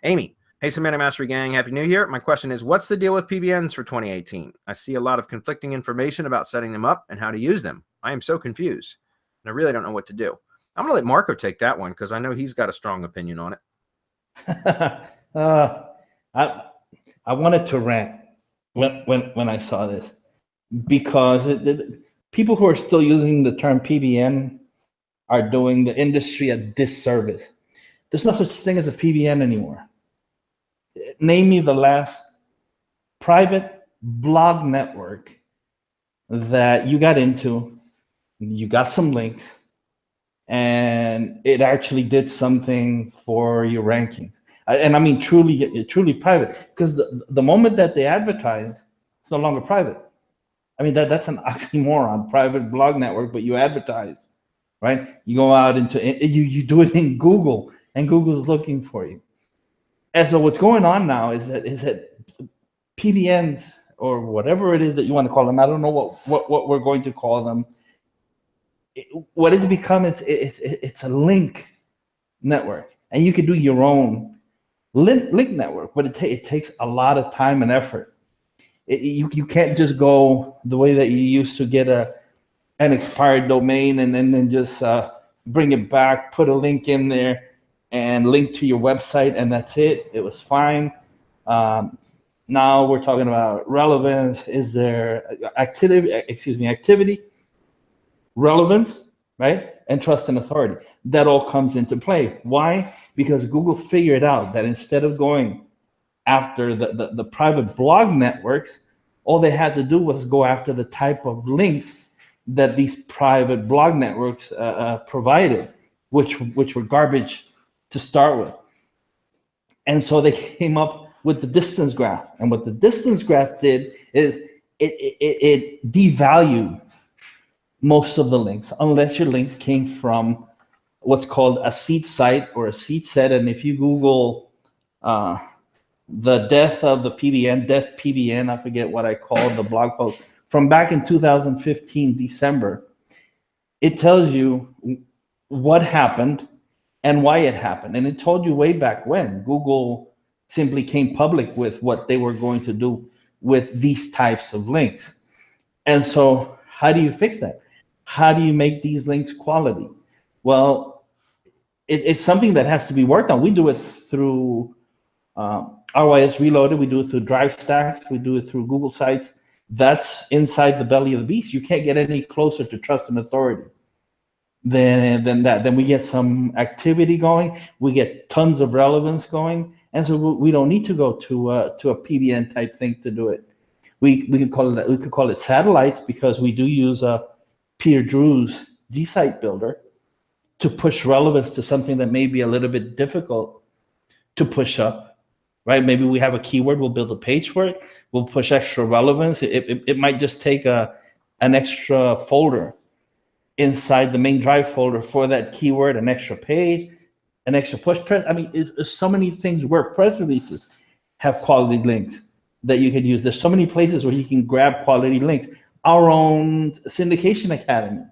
Amy, hey, Semantic Mastery Gang, Happy New Year. My question is, what's the deal with PBNs for 2018? I see a lot of conflicting information about setting them up and how to use them. I am so confused, and I really don't know what to do. I'm going to let Marco take that one because I know he's got a strong opinion on it. uh, I I wanted to rant when I saw this because people who are still using the term PBN are doing the industry a disservice. There's no such thing as a PBN anymore. Name me the last private blog network that you got into, you got some links, and it actually did something for your rankings. And I mean truly private, because the moment that they advertise, it's no longer private. I mean that's an oxymoron, private blog network, but you advertise, right? You go out into you do it in Google, and Google's looking for you. And so what's going on now is that PBNs, or whatever it is that you want to call them, I don't know what we're going to call them. What it's become, it's a link network, and you can do your own link network, but it takes a lot of time and effort. You can't just go the way that you used to get an expired domain and then just bring it back, put a link in there, and link to your website, and that's it. It was fine. Um, Now we're talking about relevance. Is there activity, relevance, right? And trust and authority. That all comes into play. Why? Because Google figured out that instead of going after the private blog networks, all they had to do was go after the type of links that these private blog networks provided, which were garbage to start with. And so they came up with the distance graph. And what the distance graph did is it devalued most of the links, unless your links came from what's called a seed site or a seed set. And if you Google uh, the death of the PBN, death PBN, I forget what I called the blog post, from back in 2015, December, it tells you what happened and why it happened. And it told you way back when Google simply came public with what they were going to do with these types of links. And so how do you fix that? How do you make these links quality? Well, it's something that has to be worked on. We do it through RYS Reloaded. We do it through Drive Stacks. We do it through Google Sites. That's inside the belly of the beast. You can't get any closer to trust and authority than that. Then we get some activity going. We get tons of relevance going. And so we don't need to go to a PBN type thing to do it. We could call it satellites, because we do use Peter Drew's G-Site builder to push relevance to something that may be a little bit difficult to push up, right? Maybe we have a keyword, we'll build a page for it, we'll push extra relevance. It might just take an extra folder inside the main drive folder for that keyword, an extra page, an extra push press. I mean, it's so many things where press releases have quality links that you can use. There's so many places where you can grab quality links. Our own syndication academy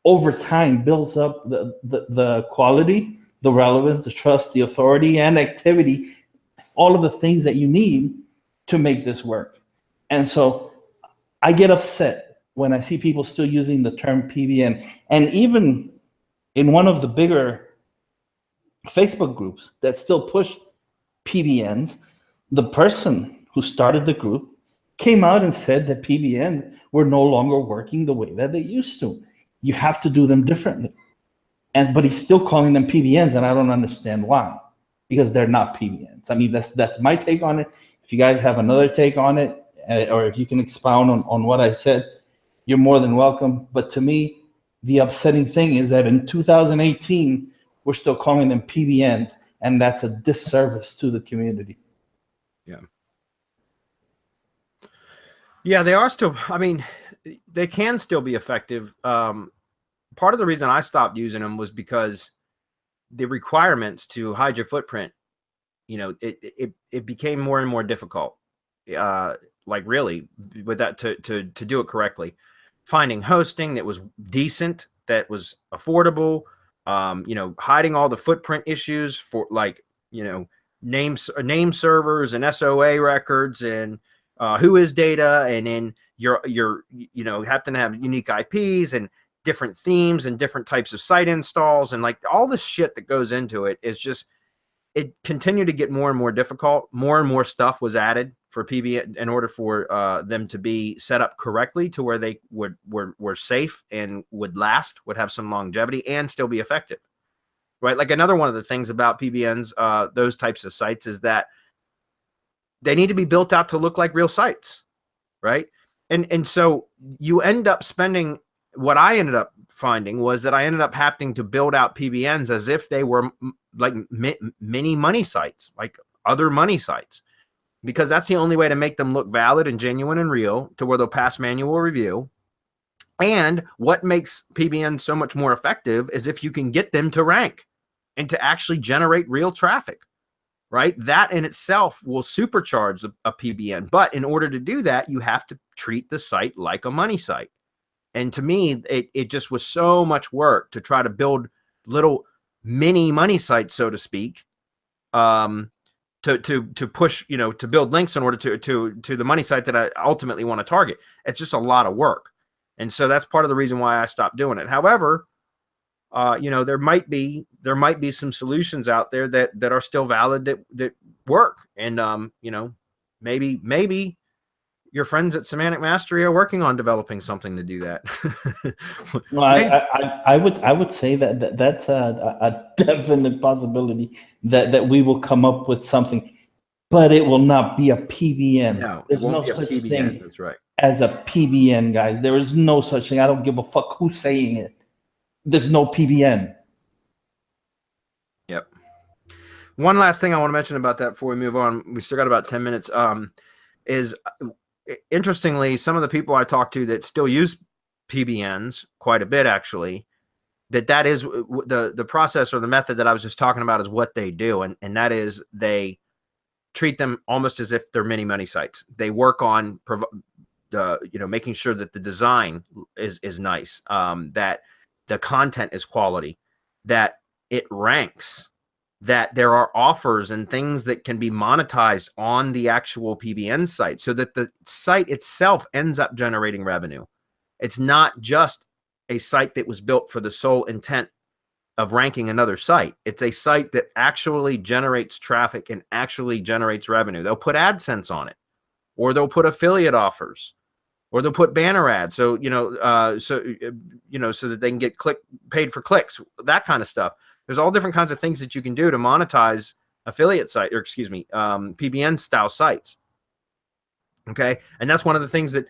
over time builds up the quality, the relevance, the trust, the authority, and activity, all of the things that you need to make this work. And so I get upset when I see people still using the term PBN. And even in one of the bigger Facebook groups that still push PBNs, the person who started the group came out and said that PBNs were no longer working the way that they used to. You have to do them differently. But he's still calling them PBNs, and I don't understand why, because they're not PBNs. I mean, that's my take on it. If you guys have another take on it, or if you can expound on what I said, you're more than welcome. But to me, the upsetting thing is that in 2018, we're still calling them PBNs, and that's a disservice to the community. Yeah. Yeah, they are still, I mean, they can still be effective. Part of the reason I stopped using them was because the requirements to hide your footprint, it became more and more difficult. Like really, with that to do it correctly, finding hosting that was decent, that was affordable, hiding all the footprint issues for name servers and SOA records and who is data, and then you have to have unique IPs and different themes and different types of site installs, and like all this shit that goes into it is just, it continued to get more and more difficult. More and more stuff was added for PBN in order for them to be set up correctly to where they were safe and would last, would have some longevity and still be effective. Right. Like another one of the things about PBNs, those types of sites, is that they need to be built out to look like real sites. Right. And so you end up spending, what I ended up finding was that I ended up having to build out PBNs as if they were like mini money sites, like other money sites, because that's the only way to make them look valid and genuine and real, to where they'll pass manual review. And what makes PBN so much more effective is if you can get them to rank and to actually generate real traffic, right? That in itself will supercharge a PBN. But in order to do that, you have to treat the site like a money site. And to me, it just was so much work to try to build little mini money sites, so to speak, to push, to build links in order to the money site that I ultimately want to target. It's just a lot of work. And so that's part of the reason why I stopped doing it. However, there might be some solutions out there that are still valid, that work. And, maybe your friends at Semantic Mastery are working on developing something to do that. Well, I would say that's a definite possibility that we will come up with something, but it will not be a PBN. No, There's no such PBN. thing That's right. as a PBN, guys. There is no such thing. I don't give a fuck who's saying it. There's no PBN. Yep. One last thing I want to mention about that before we move on, we still got about 10 minutes, is interestingly, some of the people I talk to that still use PBNs quite a bit, actually, that is the process or the method that I was just talking about, is what they do. And that is, they treat them almost as if they're mini money sites. They work on making sure that the design is nice, that the content is quality, that it ranks, that there are offers and things that can be monetized on the actual PBN site, so that the site itself ends up generating revenue. It's not just a site that was built for the sole intent of ranking another site. It's a site that actually generates traffic and actually generates revenue. They'll put AdSense on it, or they'll put affiliate offers, or they'll put banner ads. So, so that they can get paid for clicks, that kind of stuff. There's all different kinds of things that you can do to monetize affiliate site, or PBN style sites. Okay. And that's one of the things that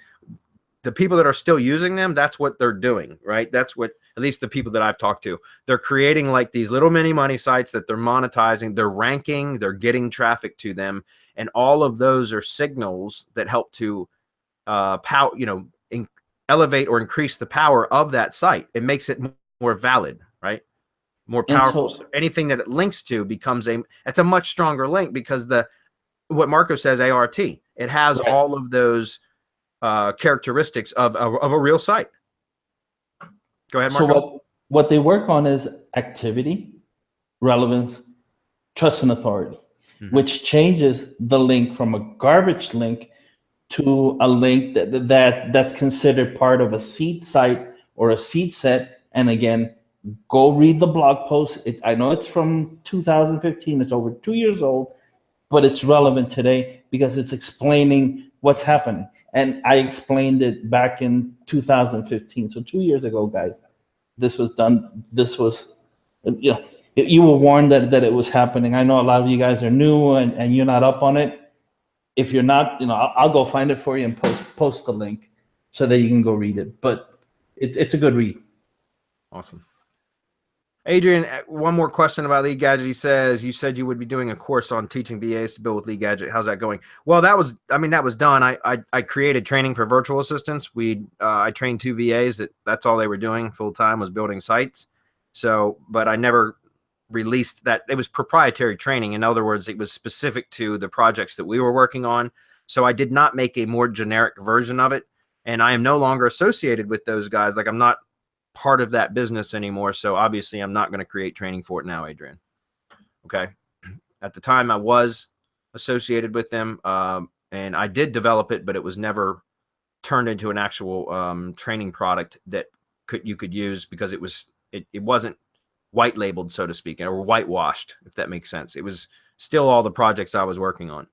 the people that are still using them, that's what they're doing, right? That's what, at least the people that I've talked to, they're creating like these little mini money sites that they're monetizing, they're ranking, they're getting traffic to them. And all of those are signals that help to elevate or increase the power of that site. It makes it more valid, right? More powerful. So anything that it links to becomes it's a much stronger link, because what Marco says, ART, it has all of those characteristics of a real site. Go ahead, Marco. So what they work on is activity, relevance, trust, and authority, which changes the link from a garbage link to a link that's considered part of a seed site or a seed set. And again, go read the blog post. I know it's from 2015. It's over 2 years old, but it's relevant today because it's explaining what's happening. And I explained it back in 2015. So 2 years ago, guys, this was done. This was, you were warned that it was happening. I know a lot of you guys are new and you're not up on it. If you're not, I'll go find it for you and post the link so that you can go read it. But it's a good read. Awesome. Adrian, one more question about Lead Gadget. He says, you said you would be doing a course on teaching VAs to build with Lead Gadget. How's that going? Well, that was done. I created training for virtual assistants. I trained 2 VAs that's all they were doing full time, was building sites. So, but I never released that. It was proprietary training. In other words, it was specific to the projects that we were working on. So I did not make a more generic version of it. And I am no longer associated with those guys. Like, I'm not part of that business anymore. So obviously I'm not going to create training for it now, Adrian. Okay. At the time, I was associated with them, and I did develop it, but it was never turned into an actual training product that you could use, because it wasn't white labeled, so to speak, or whitewashed, if that makes sense. It was still all the projects I was working on.